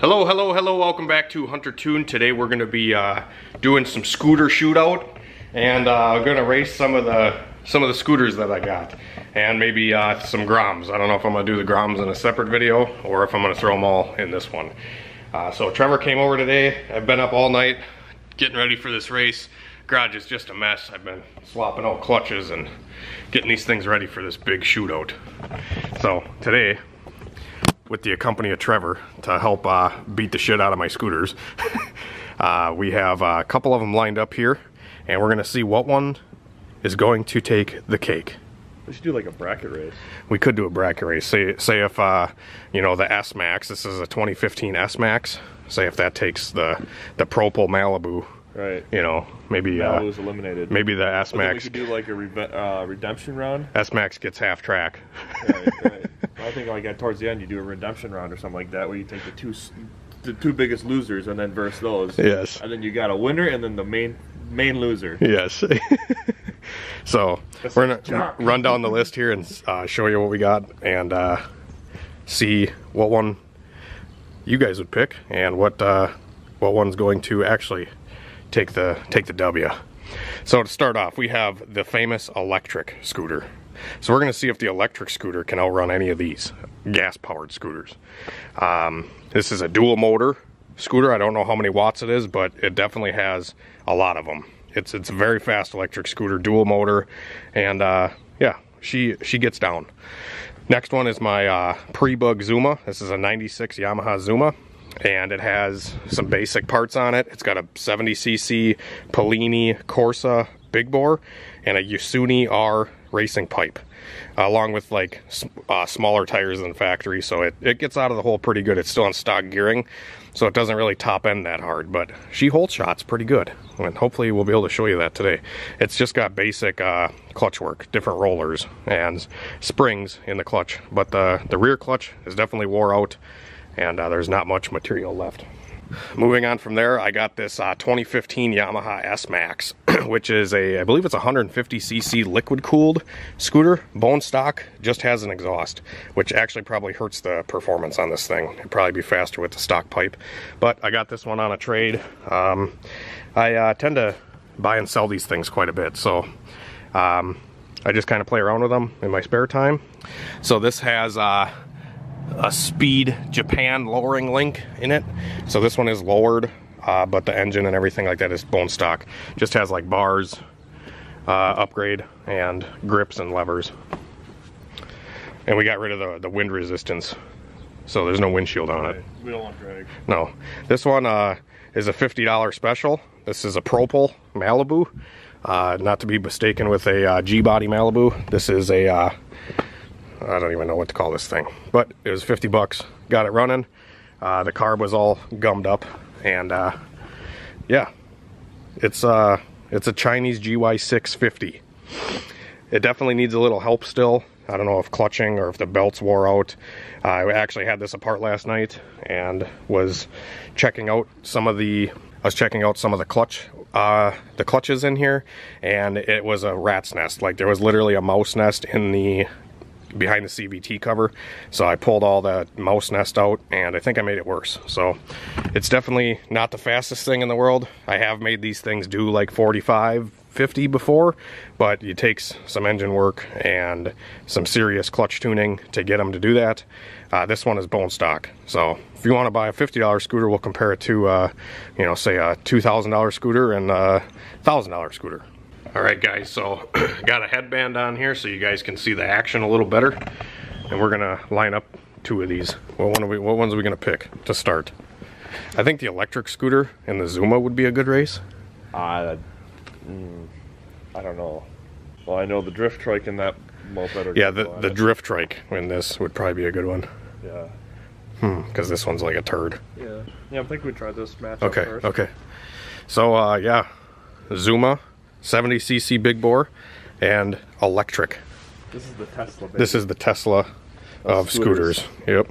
Hello, welcome back to Hunter Tune. Today we're going to be doing some scooter shootout, and I'm going to race some of the scooters that I got, and maybe some Groms. I don't know if I'm going to do the Groms in a separate video, or if I'm going to throw them all in this one. So Trevor came over today. I've been up all night getting ready for this race. Garage is just a mess. I've been swapping out clutches and getting these things ready for this big shootout. So today, with the company of Trevor to help beat the shit out of my scooters, we have a couple of them lined up here, and we're gonna see what one is going to take the cake. We should do like a bracket race. We could do a bracket race. Say if you know, the S-Max, this is a 2015 S-Max, say if that takes the Propel Malibu, right? You know, maybe Malibu's eliminated. Maybe the S-Max. We could do like a redemption round. S-Max gets half track. Right. I think like towards the end you do a redemption round or something like that, where you take the two biggest losers and then verse those. Yes. And then you got a winner and then the main loser. Yes. So we're gonna run down the list here and show you what we got, and see what one you guys would pick and what one's going to actually take the W. So to start off, we have the famous electric scooter. So we're going to see if the electric scooter can outrun any of these gas-powered scooters. This is a dual motor scooter. I don't know how many watts it is, but it definitely has a lot of them. It's a very fast electric scooter, dual motor, and yeah, she gets down. Next one is my pre-bug Zuma. This is a 96 Yamaha Zuma, and it has some basic parts on it. It's got a 70cc Polini Corsa big bore and a Yasuni R racing pipe, along with like smaller tires than factory, so it gets out of the hole pretty good. It's still on stock gearing, so it doesn't really top end that hard, but she holds shots pretty good, and hopefully we'll be able to show you that today. It's just got basic clutch work, different rollers and springs in the clutch, but the rear clutch is definitely wore out, and there's not much material left. Moving on from there, I got this 2015 Yamaha S-Max, which is I believe it's a 150cc liquid-cooled scooter, bone stock, just has an exhaust, which actually probably hurts the performance on this thing. It'd probably be faster with the stock pipe, but I got this one on a trade. I tend to buy and sell these things quite a bit, so I just kind of play around with them in my spare time. So this has a Speed Japan lowering link in it, so this one is lowered, but the engine and everything like that is bone stock. Just has like bars, upgrade, and grips and levers. And we got rid of the wind resistance, so there's no windshield on it. We don't want drag. No. This one is a $50 special. This is a Propel Malibu, not to be mistaken with a G-body Malibu. This is a I don't even know what to call this thing, but it was 50 bucks. Got it running. The carb was all gummed up, and yeah, it's a Chinese GY650. It definitely needs a little help still. I don't know if clutching or if the belt's wore out. I actually had this apart last night and was checking out some of the clutches in here, and it was a rat's nest. Like, there was literally a mouse nest in behind the CVT cover, so I pulled all that mouse nest out, and I think I made it worse. So it's definitely not the fastest thing in the world. I have made these things do like 45, 50 before, but it takes some engine work and some serious clutch tuning to get them to do that. This one is bone stock, so if you want to buy a $50 scooter, we'll compare it to you know, say a $2,000 scooter and a $1,000 scooter. Alright guys, so got a headband on here so you guys can see the action a little better, and we're gonna line up two of these. What ones are we gonna pick to start? I think the electric scooter and the Zuma would be a good race. I don't know. Well, I know the drift trike and that moped are. Yeah, the drift trike in this would probably be a good one. Yeah. Because this one's like a turd. Yeah, I think we tried this match okay, first. Okay. So yeah, Zuma, 70cc big bore, and electric. This is the Tesla, baby. This is the Tesla of scooters. Yep.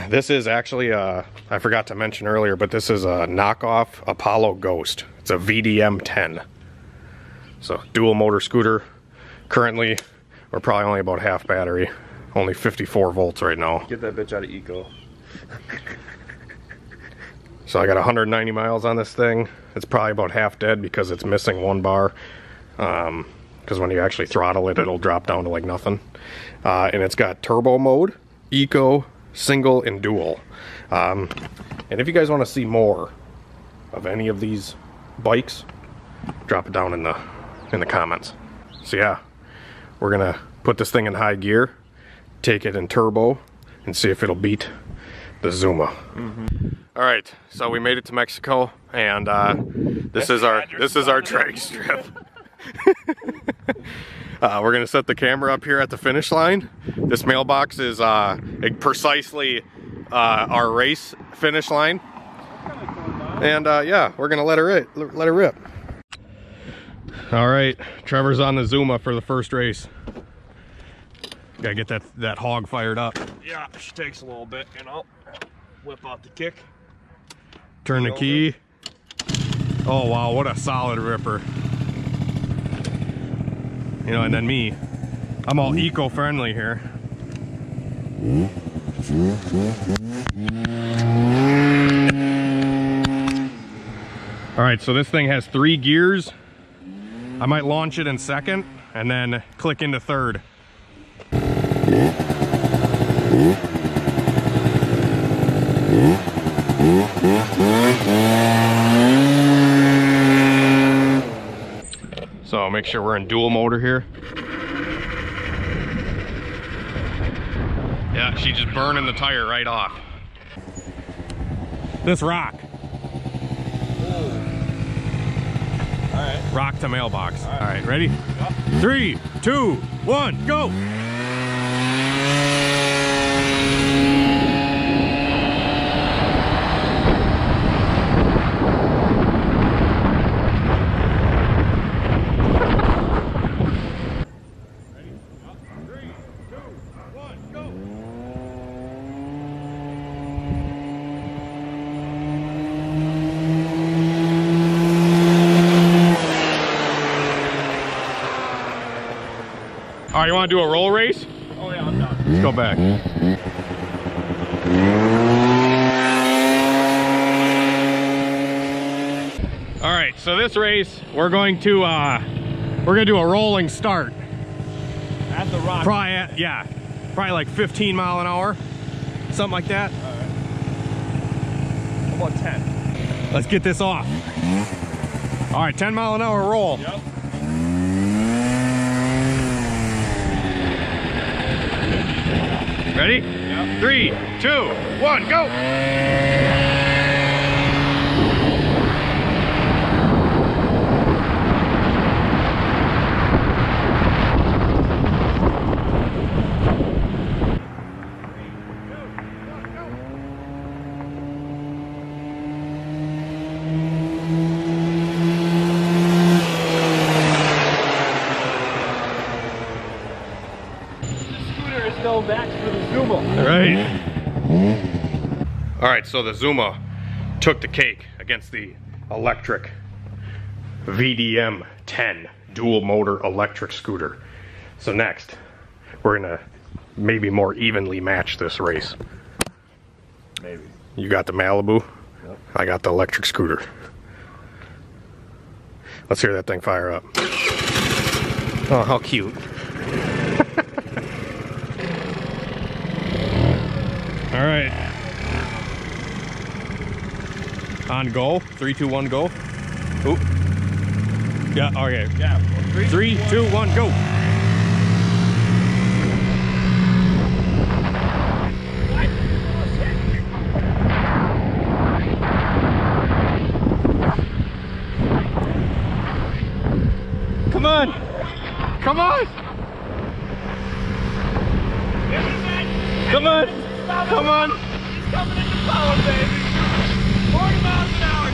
This is actually, I forgot to mention earlier, but this is a knockoff Apollo Ghost. It's a VDM 10. So dual motor scooter. Currently, we're probably only about half battery. Only 54 volts right now. Get that bitch out of eco. So I got 190 miles on this thing. It's probably about half dead because it's missing one bar. Because when you actually throttle it, it'll drop down to like nothing. And it's got turbo mode, eco, single, and dual. And if you guys want to see more of any of these bikes, drop it down in the comments. So yeah, we're gonna put this thing in high gear, take it in turbo, and see if it'll beat the Zuma. All right, so we made it to Mexico, and this is our Trike strip. We're gonna set the camera up here at the finish line. This mailbox is precisely our race finish line, and yeah, we're gonna let her rip. All right, Trevor's on the Zuma for the first race. Gotta get that hog fired up. Yeah, she takes a little bit, you know. Whip out the kick. Turn the key. Oh wow, what a solid ripper. You know, and then me, I'm all eco-friendly here. All right, so this thing has 3 gears. I might launch it in second and then click into third. So make sure we're in dual motor here. Yeah, she's just burning the tire right off. This rock. Alright. Rock to mailbox. Alright, ready? Yep. 3, 2, 1, go! All right, you want to do a roll race? Oh yeah, I'm done. Let's go back. All right, so this race we're going to do a rolling start. At the rock. Probably like 15 mile an hour, something like that. All right. How about 10? Let's get this off. All right, 10 mile an hour roll. Yep. Ready? Yep. 3, 2, 1, go! Go back for the Zuma. All right, so the Zuma took the cake against the electric VDM 10 dual motor electric scooter. So next, we're gonna maybe more evenly match this race. Maybe. You got the Malibu, yep. I got the electric scooter. Let's hear that thing fire up. Oh, how cute. All right. On go. 3, 2, 1, go. Oop. Yeah, okay. Yeah. 3, 2, 1, go. Come on. Come on. Come on. Come on! He's coming into power, baby! 40 miles an hour!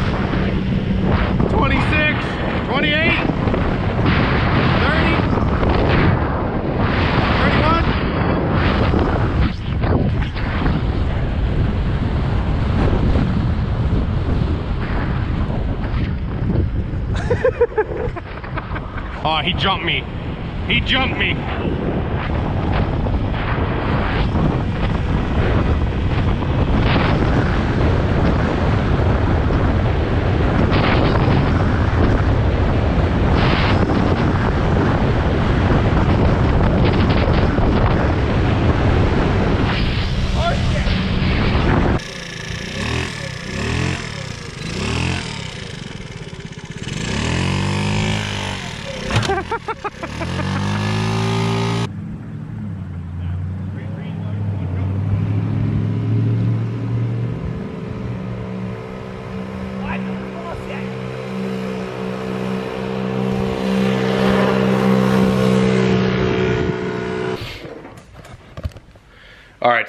26, 28, 30, 31. Oh, he jumped me. He jumped me.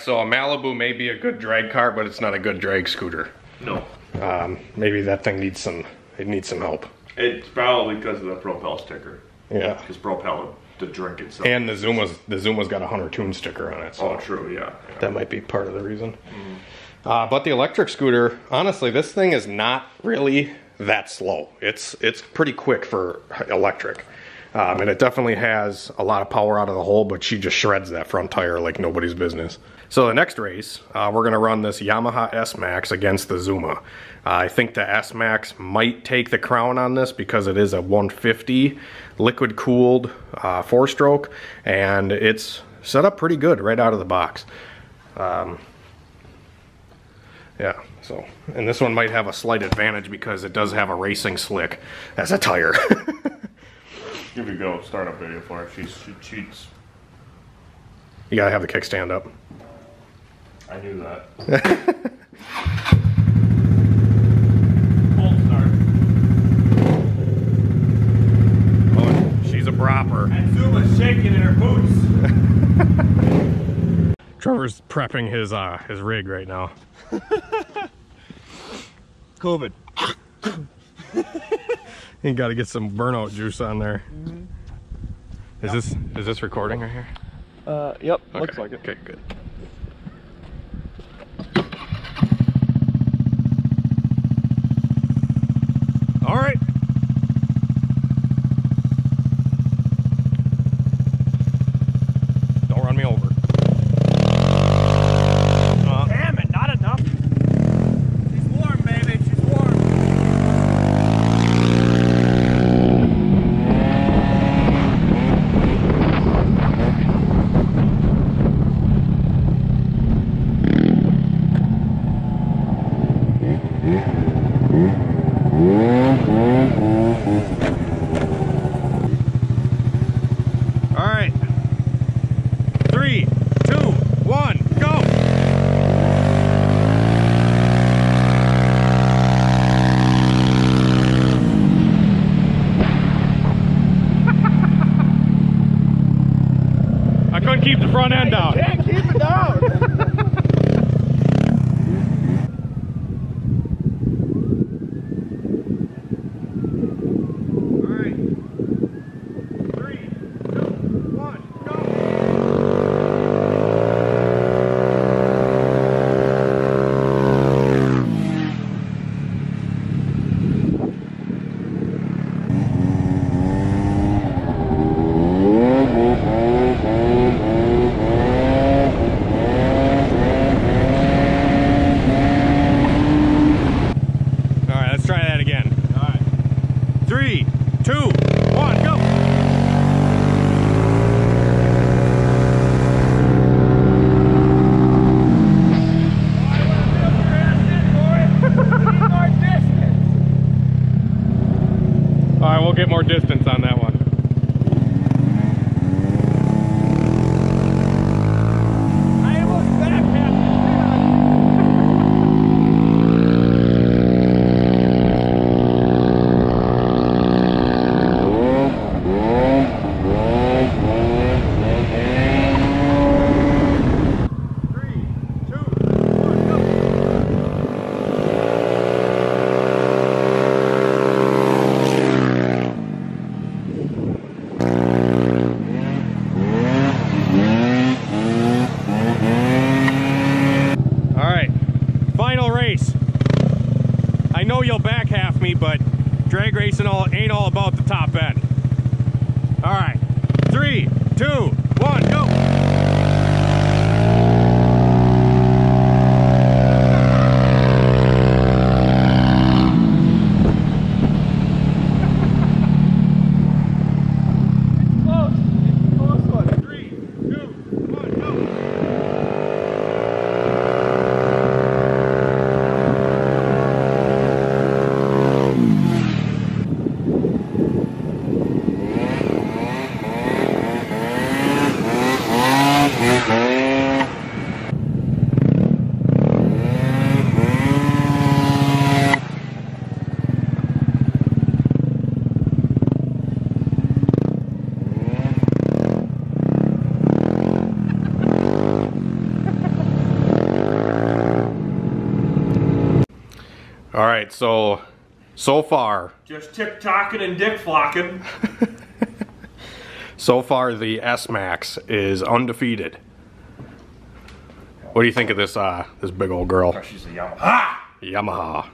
so a Malibu may be a good drag car, but it's not a good drag scooter. No. Maybe that thing needs some help. It's probably because of the Propel sticker. Yeah. Because Propel, the drink itself. And the Zuma's got a Hunter Tune sticker on it. So oh, true, yeah. That might be part of the reason. But the electric scooter, honestly, this thing is not really that slow. It's pretty quick for electric. And it definitely has a lot of power out of the hole, but she just shreds that front tire like nobody's business. So the next race, we're going to run this Yamaha S-Max against the Zuma. I think the S-Max might take the crown on this because it is a 150 liquid-cooled 4-stroke, and it's set up pretty good right out of the box. Yeah, so, and this one might have a slight advantage because it does have a racing slick as a tire. Here we go, startup video for her. She cheats. You gotta have the kickstand up. I knew that. Cold start. Oh, she's a bropper. And Zuma's shaking in her boots. Trevor's prepping his rig right now. COVID. You got to get some burnout juice on there. Is this recording right here? Yep, Okay. looks like it. Okay, good. All right. Don't run me over. Damn it, not enough. She's warm, baby, she's warm. All right. 3, 2, 1, go. I couldn't keep the front end down. Can't keep it down. All right. 3, 2, 1, go. All right, let's try that again. All right. 3, 2, 1, go. All right, we'll get more distance on that one. I almost back half All right, final race. I know you'll back half me, but drag racing ain't all about the top end. All right, 3, 2, 1, go. close. It's a close one. 3, 2, 1, go. All right, so far. Just tick-tocking and dick-flocking. So far, the S-Max is undefeated. What do you think of this this big old girl? Oh, she's a Yamaha. Yamaha.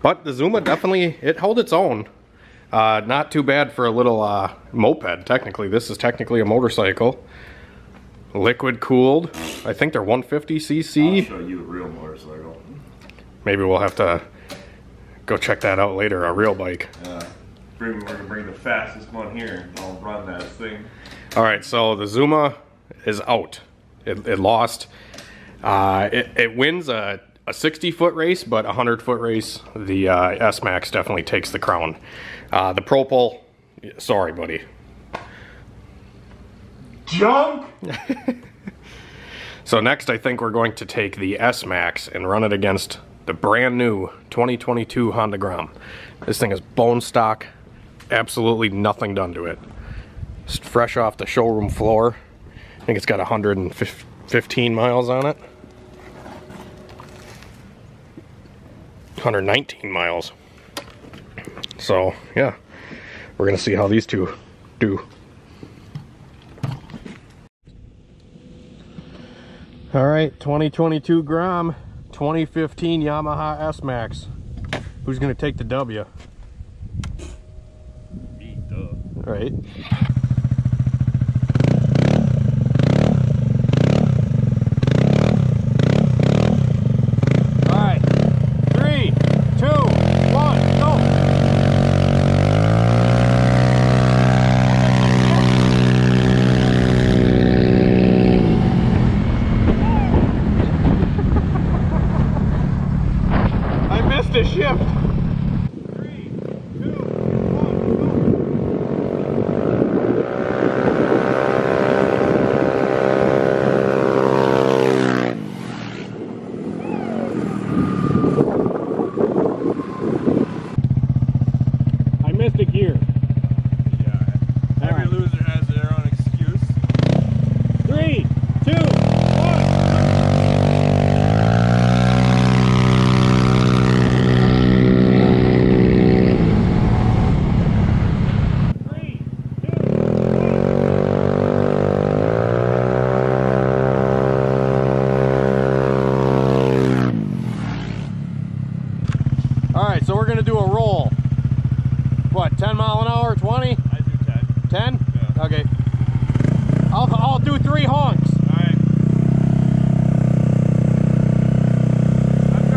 But the Zuma definitely, it held its own. Not too bad for a little moped, technically. This is technically a motorcycle. Liquid cooled. I think they're 150cc. I'll show you a real motorcycle. Maybe we'll have to go check that out later, a real bike. We're gonna bring the fastest one here. I'll run that thing. Alright, so the Zuma is out. It lost. It wins a 60-foot race, but a 100-foot race, the S-Max definitely takes the crown. The Propel, sorry, buddy. Junk! So next, I think we're going to take the S-Max and run it against the brand new 2022 Honda Grom. This thing is bone stock, absolutely nothing done to it. Just fresh off the showroom floor. I think it's got 115 miles on it. 119 miles. So yeah, we're gonna see how these two do. All right, 2022 Grom, 2015 Yamaha S-Max. Who's gonna take the W? Me, duh. Right. All right, 3, 2, 1, go. I missed a shift. 3, 2, 1, go. I missed a gear. Yeah. Every loser has their own excuse. 3, 2, 1. Alright, so we're going to do a roll. What, 10 mile an hour, 20? I do 10. 10? Yeah. Okay. I'll do 3 honks. Alright. I'm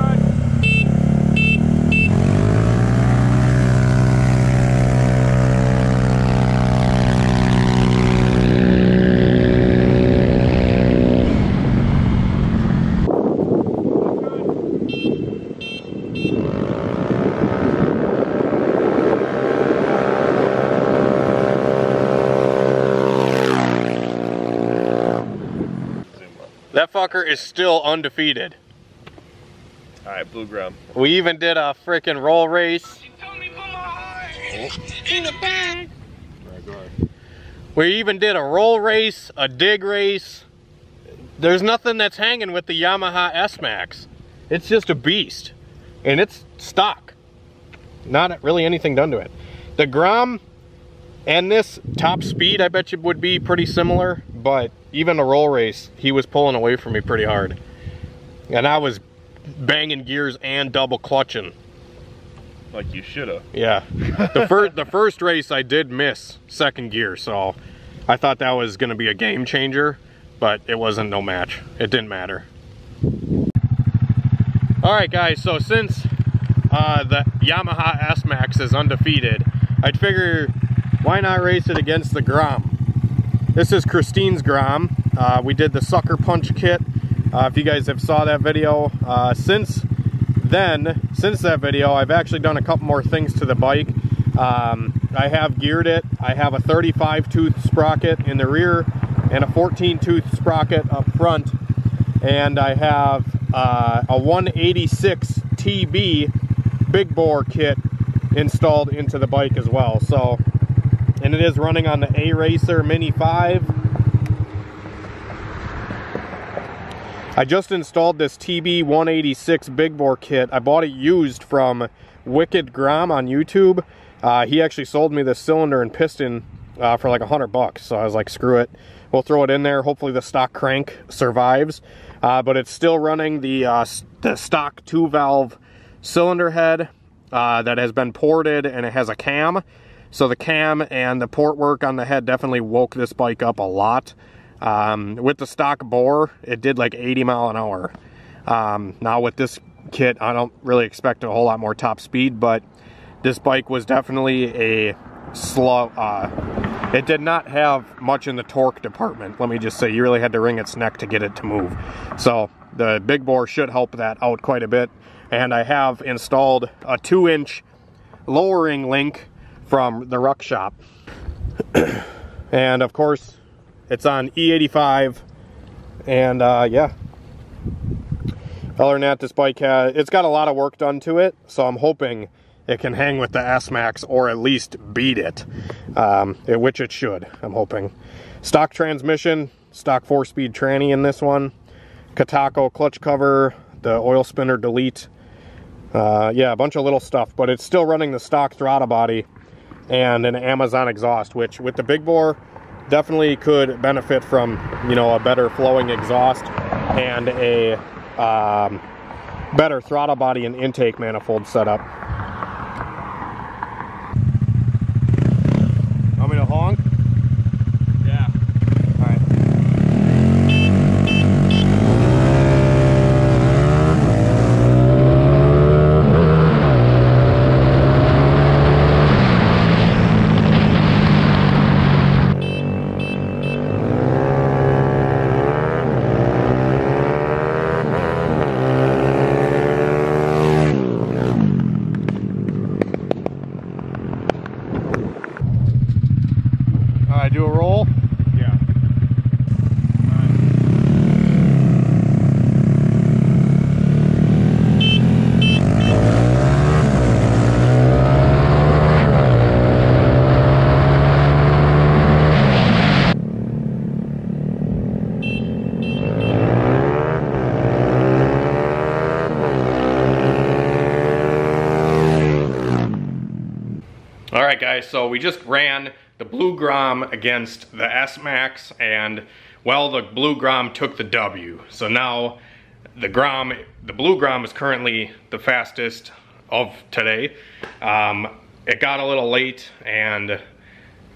That fucker is still undefeated. Alright, Blue Grom. We even did a freaking roll race. We even did a roll race, a dig race. There's nothing that's hanging with the Yamaha S-Max. It's just a beast. And it's stock. Not really anything done to it. The Grom and this top speed, I bet you would be pretty similar, but even a roll race, he was pulling away from me pretty hard. And I was banging gears and double clutching. Like you shoulda. Yeah. The first race I did miss second gear, so I thought that was gonna be a game changer, but it wasn't no match. It didn't matter. Alright guys, so since the Yamaha S-Max is undefeated, I'd figure why not race it against the Grom. This is Christine's Grom. We did the sucker punch kit. If you guys have saw that video, since that video, I've actually done a couple more things to the bike. I have geared it. I have a 35 tooth sprocket in the rear and a 14 tooth sprocket up front. And I have a 186 TB big bore kit installed into the bike as well. So, and it is running on the A Racer Mini 5. I just installed this TB186 big bore kit. I bought it used from Wicked Grom on YouTube. He actually sold me this cylinder and piston for like $100, so I was like, screw it. We'll throw it in there. Hopefully the stock crank survives. But it's still running the stock 2-valve cylinder head that has been ported, and it has a cam. So the cam and the port work on the head definitely woke this bike up a lot. With the stock bore, it did like 80 mile an hour. Now with this kit, I don't really expect a whole lot more top speed, but this bike was definitely a slow, it did not have much in the torque department. Let me just say, you really had to wring its neck to get it to move. So the big bore should help that out quite a bit. And I have installed a 2-inch lowering link from the ruck shop. And of course, it's on E85, and yeah. Other than that, this bike it's got a lot of work done to it, so I'm hoping it can hang with the S-Max or at least beat it, which it should, I'm hoping. Stock transmission, stock 4-speed tranny in this one. Katako clutch cover, the oil spinner delete. Yeah, a bunch of little stuff, but it's still running the stock throttle body and an Amazon exhaust, which with the big bore, definitely could benefit from, you know, a better flowing exhaust and a better throttle body and intake manifold setup. Want me to honk? Yeah. All right. Do a roll? Yeah. All right, guys, so we just ran the Blue Grom against the S-Max, and well, the Blue Grom took the W. So now the Blue Grom is currently the fastest of today. It got a little late, and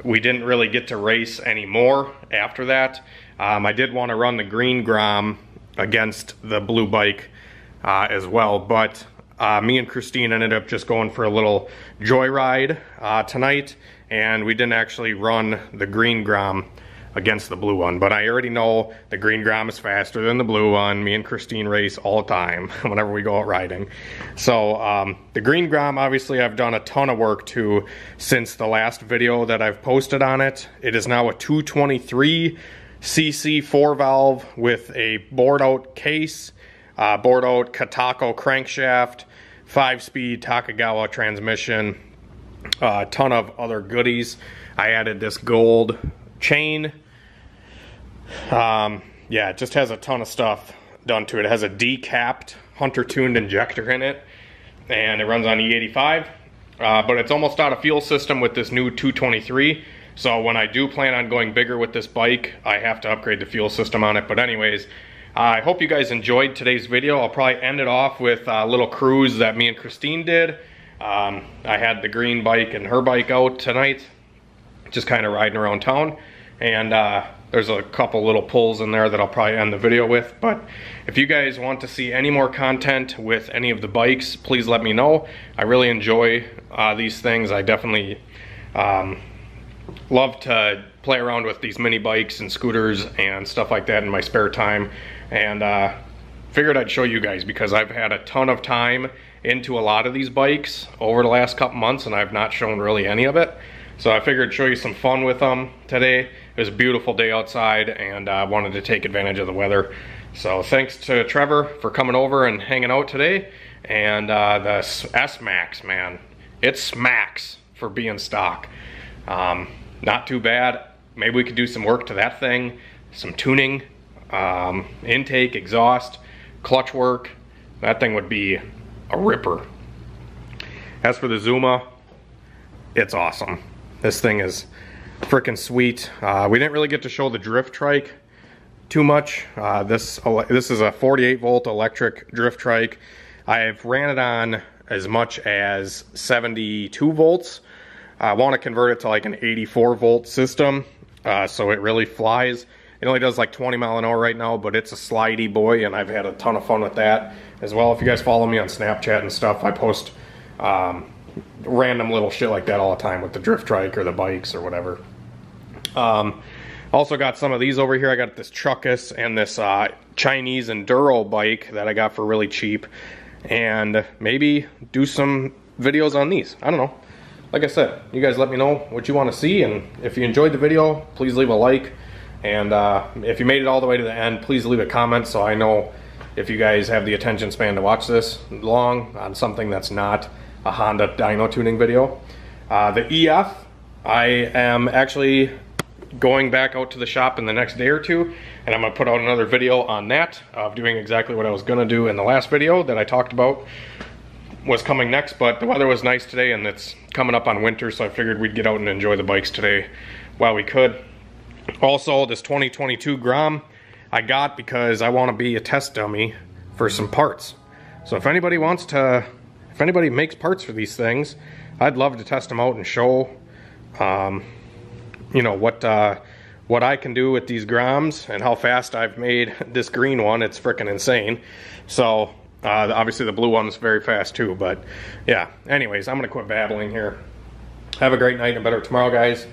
we didn't really get to race anymore after that. I did want to run the green Grom against the blue bike as well, but me and Christine ended up just going for a little joyride tonight, and we didn't actually run the green Grom against the blue one. But I already know the green Grom is faster than the blue one. Me and Christine race all the time whenever we go out riding. So the green Grom, obviously I've done a ton of work to since the last video that I've posted on it. It is now a 223cc 4-valve with a bored out case, bored out Katako crankshaft, 5-speed Takagawa transmission, a ton of other goodies. I added this gold chain. Yeah, it just has a ton of stuff done to it. It has a decapped Hunter tuned injector in it, and it runs on E85, but it's almost out of fuel system with this new 223. So when I do plan on going bigger with this bike, I have to upgrade the fuel system on it. But anyways, I hope you guys enjoyed today's video. I'll probably end it off with a little cruise that me and Christine did. I had the green bike and her bike out tonight, just kind of riding around town. And there's a couple little pulls in there that I'll probably end the video with. But if you guys want to see any more content with any of the bikes, please let me know. I really enjoy these things. I definitely love to play around with these mini bikes and scooters and stuff like that in my spare time. And figured I'd show you guys because I've had a ton of time into a lot of these bikes over the last couple months, and I've not shown really any of it. So I figured I'd show you some fun with them today. It was a beautiful day outside, and I wanted to take advantage of the weather. So thanks to Trevor for coming over and hanging out today. And the S-Max, man, it smacks for being stock. Not too bad. Maybe we could do some work to that thing, some tuning. intake, exhaust, clutch work, that thing would be a ripper. As for the Zuma, it's awesome. This thing is freaking sweet. We didn't really get to show the drift trike too much. This is a 48 volt electric drift trike. I've ran it on as much as 72 volts. I want to convert it to like an 84 volt system, so it really flies. It only does like 20 mile an hour right now, but it's a slidey boy, and I've had a ton of fun with that as well. If you guys follow me on Snapchat and stuff, I post random little shit like that all the time with the drift trike or the bikes or whatever. Also got some of these over here. I got this Chuckus and this Chinese Enduro bike that I got for really cheap, and maybe do some videos on these. I don't know. Like I said, you guys let me know what you want to see, and if you enjoyed the video, please leave a like, and if you made it all the way to the end, please leave a comment so I know if you guys have the attention span to watch this long on something that's not a Honda dyno tuning video. The EF, I am actually going back out to the shop in the next day or two, and I'm gonna put out another video on that of doing exactly what I was gonna do in the last video that I talked about was coming next. But the weather was nice today, and it's coming up on winter, so I figured we'd get out and enjoy the bikes today while we could. Also, this 2022 Grom I got because I want to be a test dummy for some parts. So if anybody wants to, if anybody makes parts for these things, I'd love to test them out and show you know, what I can do with these Groms and how fast I've made this green one. It's freaking insane. So obviously the blue one's very fast too, but yeah. Anyways, I'm gonna quit babbling here. Have a great night and a better tomorrow, guys.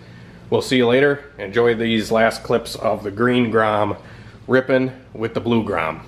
We'll see you later. Enjoy these last clips of the green Grom ripping with the blue Grom.